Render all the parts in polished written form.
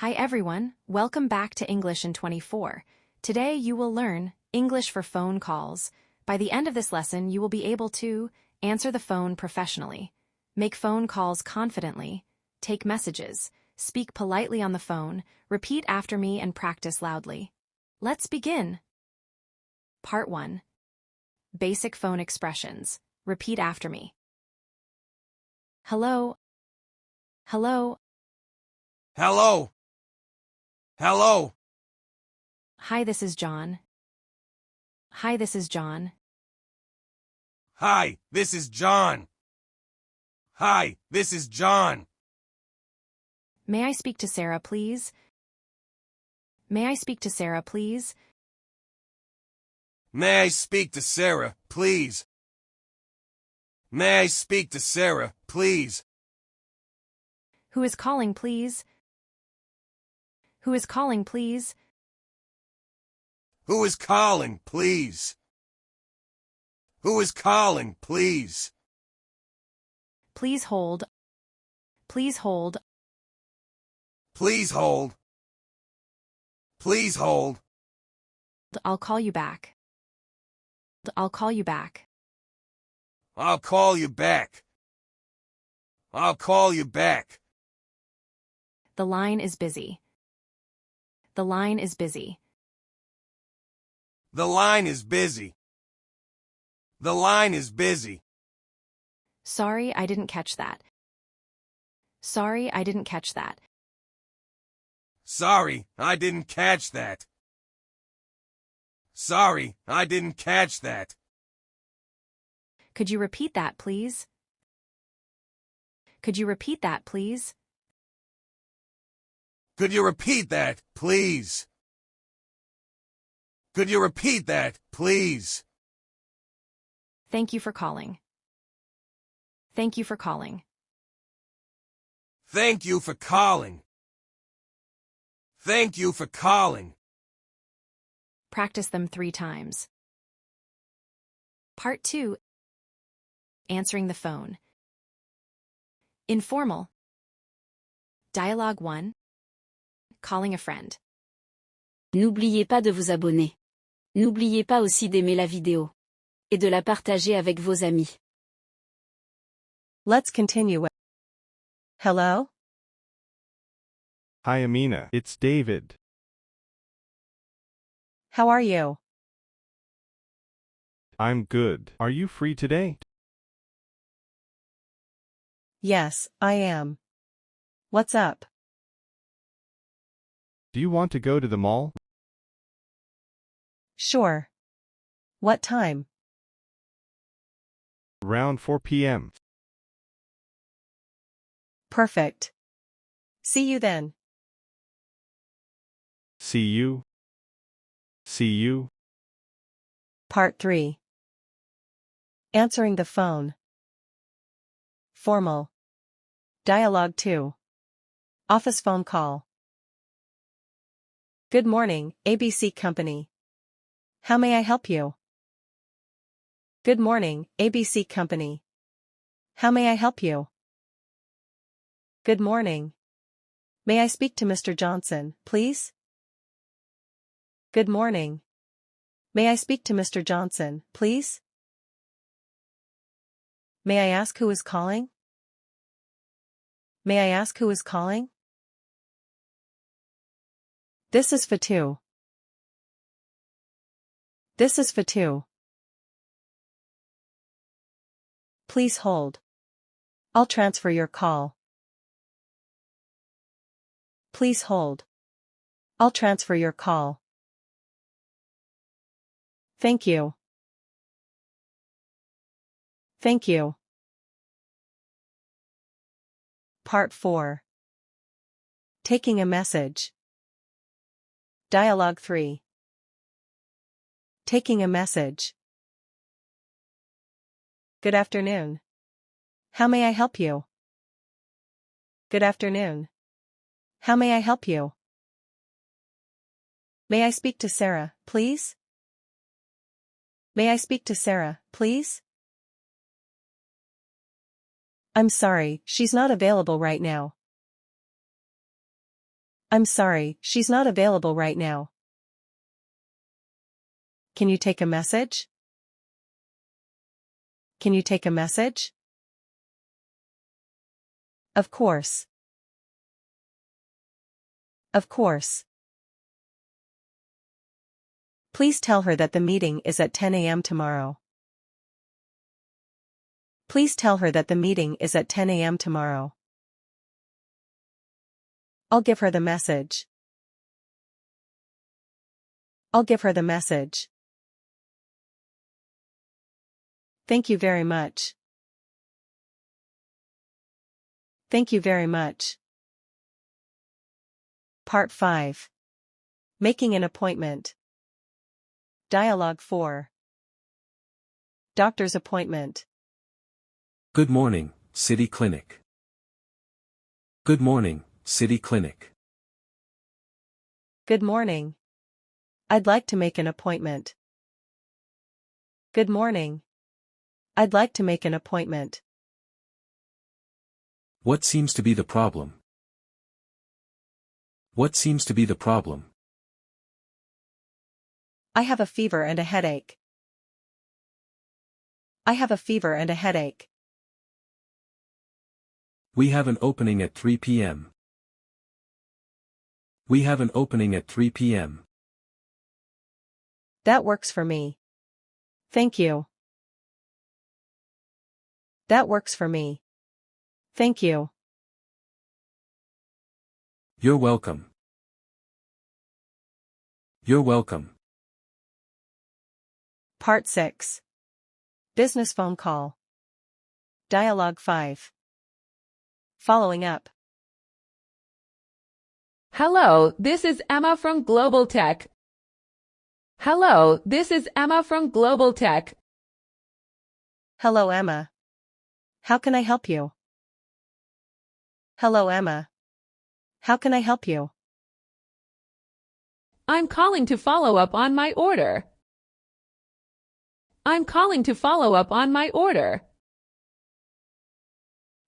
Hi everyone, welcome back to English in 24. Today you will learn English for phone calls. By the end of this lesson, you will be able to answer the phone professionally, make phone calls confidently, take messages, speak politely on the phone, repeat after me and practice loudly. Let's begin. Part 1. Basic phone expressions. Repeat after me. Hello. Hello. Hello. Hello. Hi, this is John. Hi, this is John. Hi, this is John. Hi, this is John. May I speak to Sarah, please? May I speak to Sarah, please? May I speak to Sarah, please? May I speak to Sarah, please? Who is calling, please? Who is calling, please? Who is calling, please? Who is calling, please? Please hold. Please hold. Please hold. Please hold. I'll call you back. I'll call you back. I'll call you back. I'll call you back. The line is busy. The line is busy. The line is busy. The line is busy. Sorry, I didn't catch that. Sorry, I didn't catch that. Sorry, I didn't catch that. Sorry, I didn't catch that. Could you repeat that, please? Could you repeat that, please? Could you repeat that, please? Could you repeat that, please? Thank you for calling. Thank you for calling. Thank you for calling. Thank you for calling. Practice them 3 times. Part 2. Answering the phone. Informal. Dialogue 1. Calling a friend. N'oubliez pas de vous abonner. N'oubliez pas aussi d'aimer la vidéo. Et de la partager avec vos amis. Let's continue. Hello? Hi Amina, it's David. How are you? I'm good. Are you free today? Yes, I am. What's up? Do you want to go to the mall? Sure. What time? Around 4 p.m. Perfect. See you then. See you. See you. Part 3. Answering the phone. Formal. Dialogue 2. Office phone call. Good morning, ABC Company. How may I help you? Good morning, ABC Company. How may I help you? Good morning. May I speak to Mr. Johnson, please? Good morning. May I speak to Mr. Johnson, please? May I ask who is calling? May I ask who is calling? This is Fatu. This is Fatu. Please hold. I'll transfer your call. Please hold. I'll transfer your call. Thank you. Thank you. Part 4. Taking a message. Dialogue 3. Taking a message. Good afternoon. How may I help you? Good afternoon. How may I help you? May I speak to Sarah, please? May I speak to Sarah, please? I'm sorry, she's not available right now. I'm sorry, she's not available right now. Can you take a message? Can you take a message? Of course. Of course. Please tell her that the meeting is at 10 a.m. tomorrow. Please tell her that the meeting is at 10 a.m. tomorrow. I'll give her the message. I'll give her the message. Thank you very much. Thank you very much. Part 5. Making an appointment. Dialogue 4. Doctor's appointment. Good morning, City Clinic. Good morning, City Clinic. Good morning. I'd like to make an appointment. Good morning. I'd like to make an appointment. What seems to be the problem? What seems to be the problem? I have a fever and a headache. I have a fever and a headache. We have an opening at 3 p.m. We have an opening at 3 p.m. That works for me. Thank you. That works for me. Thank you. You're welcome. You're welcome. Part 6. Business phone call. Dialogue 5. Following up. Hello, this is Emma from Global Tech. Hello, this is Emma from Global Tech. Hello, Emma. How can I help you? Hello, Emma. How can I help you? I'm calling to follow up on my order. I'm calling to follow up on my order.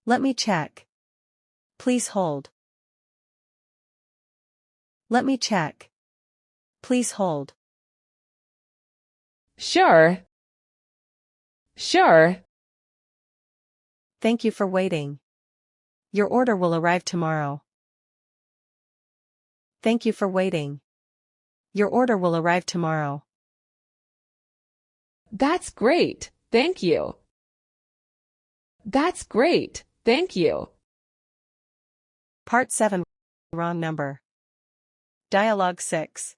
Let me check. Please hold. Let me check. Please hold. Sure. Sure. Thank you for waiting. Your order will arrive tomorrow. Thank you for waiting. Your order will arrive tomorrow. That's great. Thank you. That's great. Thank you. Part 7. Wrong number. Dialogue 6.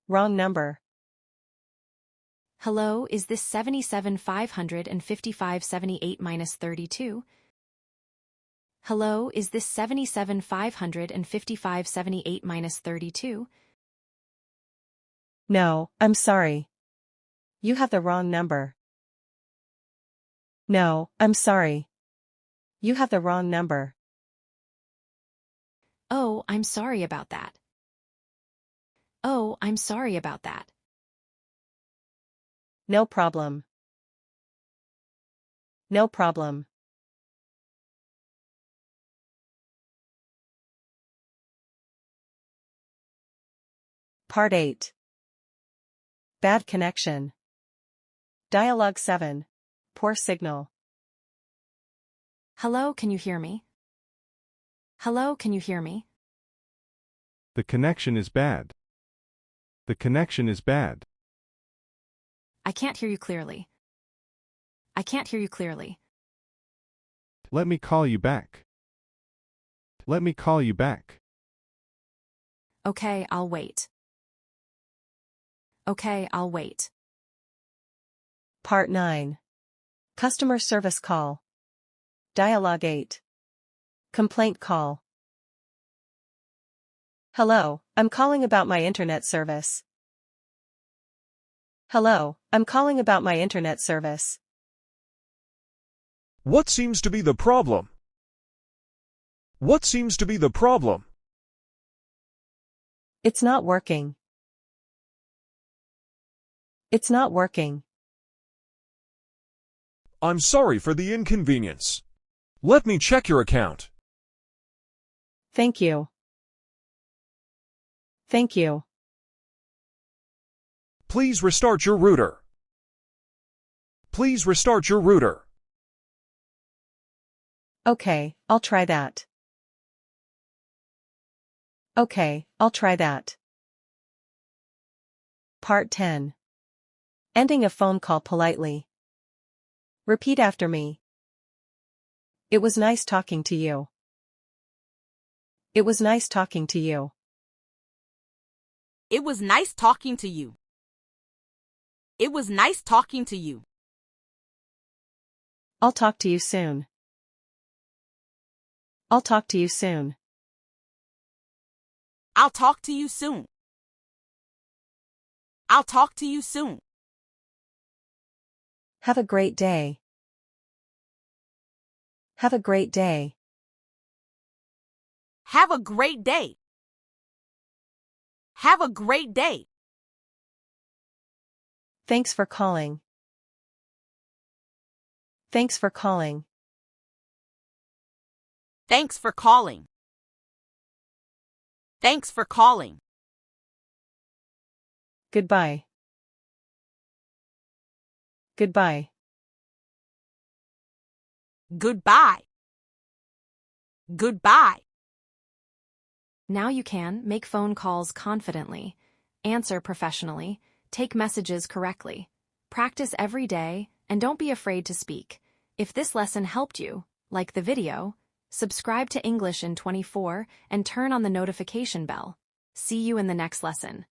Wrong number. Hello, is this 77,555.78 minus 32? Hello, is this 77,555.78 minus 32? No, I'm sorry. You have the wrong number. No, I'm sorry. You have the wrong number. Oh, I'm sorry about that. Oh, I'm sorry about that. No problem. No problem. Part 8. Bad connection. Dialogue 7. Poor signal. Hello, can you hear me? Hello, can you hear me? The connection is bad. The connection is bad. I can't hear you clearly. I can't hear you clearly. Let me call you back. Let me call you back. Okay, I'll wait. Okay, I'll wait. Part 9. Customer service call. Dialogue 8. Complaint call. Hello, I'm calling about my internet service. Hello, I'm calling about my internet service. What seems to be the problem? What seems to be the problem? It's not working. It's not working. I'm sorry for the inconvenience. Let me check your account. Thank you. Thank you. Please restart your router. Please restart your router. Okay, I'll try that. Okay, I'll try that. Part 10. Ending a phone call politely. Repeat after me. It was nice talking to you. It was nice talking to you. It was nice talking to you. It was nice talking to you. I'll talk to you soon. I'll talk to you soon. I'll talk to you soon. I'll talk to you soon. Have a great day. Have a great day. Have a great day. Have a great day. Thanks for calling. Thanks for calling. Thanks for calling. Thanks for calling. Goodbye. Goodbye. Goodbye. Goodbye. Now you can make phone calls confidently, answer professionally, take messages correctly. Practice every day and don't be afraid to speak. If this lesson helped you, like the video, subscribe to English in 24 and turn on the notification bell. See you in the next lesson.